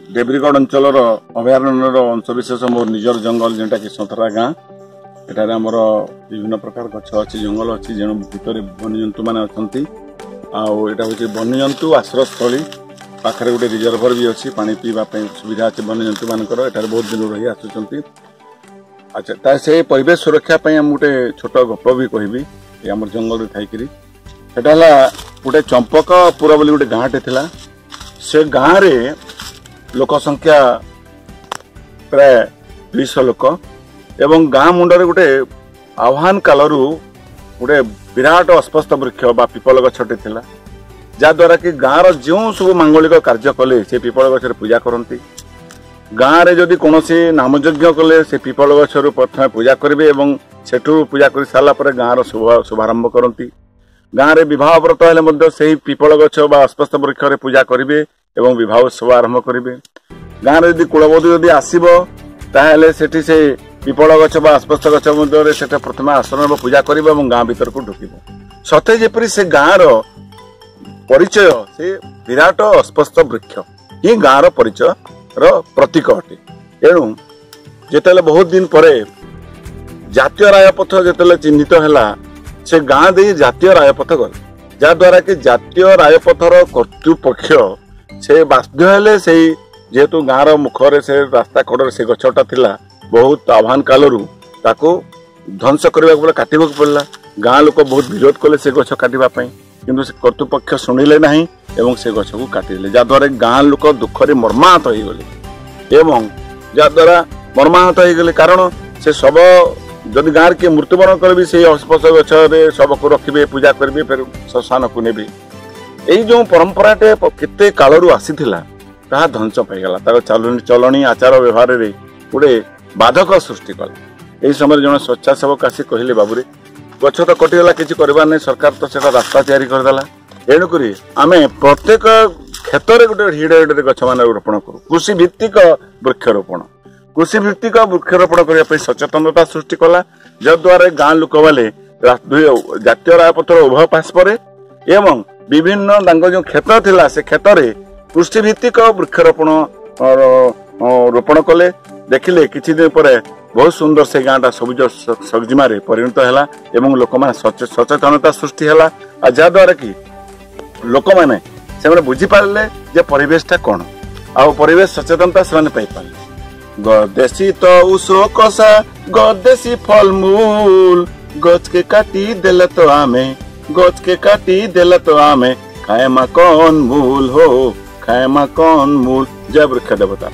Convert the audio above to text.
देब्रीगढ़ अंचल अभयारण्य अंशविशेष मोर निजर जंगल जेनटा कि सतरा गाँ एठार आमर विभिन्न प्रकार गछ अच्छी जंगल अच्छी जेणु भितर वन्यजंतु मैंने अच्छा आटा हूँ वन्यजंतु आश्रयस्थली पाखे गोटे रिजर्भर भी अच्छी पानी पीवाई सुविधा अच्छे वन्यजंतु मानकर एठार बहुत दिन रही आसुँच। अच्छा से परिवेश सुरक्षा गोटे छोट गप भी कहबी आम जंगल थी गोटे चंपकपुर बोली गोटे गाँटे थिला से गाँव रे लोक संख्या प्राय 200 लोक एवं गाँ मुंडरे गोटे आह्वान कालरू गोटे विराट अस्पष्ट वृक्ष बा पिपल गछटे थिला जहाद्वारा कि गाँव जो सब मांगलिक कार्य कले से पिपल गछरे पूजा करती गाँव रे जदि कौनसी नामयज्ञ कले से पिपल गछरु प्रथम पूजा करेंगे एवं सेठू पूजा कर सारा पर गाँव शुभारंभ करती गाँव रे विवाह व्रत हेले से पिपल गछ बा अस्पष्ट वृक्ष पूजा करेंगे एवं विवाह उत्सव आरंभ करेंगे गाँव में कुलबधू जदि आसब ताहले सेठी से पिपल गछ बा अस्पष्ट गछ मध्य प्रथम आसन पूजा कर गाँ भीतर को ढुकब सते जेपरी से गाँव परिचय से विराट अस्पष्ट वृक्ष ही गाँव परिचय प्रतीक अटे। एणु जिते बहुत दिन पर जातीय राजपथ जिते चिन्हित है से गाँ दे जातीय राजपथ गले जहाद्वारा कि जातीय राजपथर कर्तृपक्ष से बाध्य हेले से जेहेतु गाँव मुखरे से रास्ता कड़े से गछटा थिला बहुत आह्वान कालरू ताको ध्वंस करने काटवा पड़ा गाँ लोक बहुत विरोध कले से गछ काटापी किंतु से कर्तृपक्ष शुणिले नहीं एवं से गछ को काटिले जहाद्वारा गाँ लोक दुखरे मर्माहत हो गले एवं जहाद्वारा मर्माहत हो गले कारण से सब जदि गाँव के मृत्युवरण करेंगे से अस्पष्ट गछरे शव को रखिए पूजा करेंगे फिर श्मशान को नेबे यही जो परंपराटे केते कालरू आसीथिला ताहा ध्वंस पाईगला तार चलनी आचार व्यवहार रे गोटे बाधक सृष्टि कला यही समय जन स्वेच्छासेवक आसी कहले बाबूरे गछ तो कटिगला किसी करबार नहीं सरकार तो सेटा रास्ता तैयारी करदेला एणुक आम प्रत्येक क्षेत्र में गोटे हिड़े हिड़े गछ मान रोपण करूँ कृषि भित्तिक वृक्षरोपण करने सचेतनता सृष्टि कला जद्वारा गाँ लोक बाले जातीय राजपथर उभय पार्श्वर एवं विभिन्न जो क्षेत्र थिला से क्षेत्र में कृषि भित्तिक वृक्षरोपण रोपण कले देखिले किछि दिन पर बहुत सुंदर से गाँटा सबुज सजिमा परिणत है एवं लोक सचेतनता सृष्टि है जहाद्वारा कि लोक मैंने से बुझीपारे जे परिवेशटा कौन आ परिवेश सचेतनता से पाइपारे गदेशी तो उसो कषा गदेशी फलमूल गच के काटी देले तो आमे गच के काटी देले तो आमे खाए मा कौन मूल हो खाए मा कौन मूल। जय वृक्ष देवता।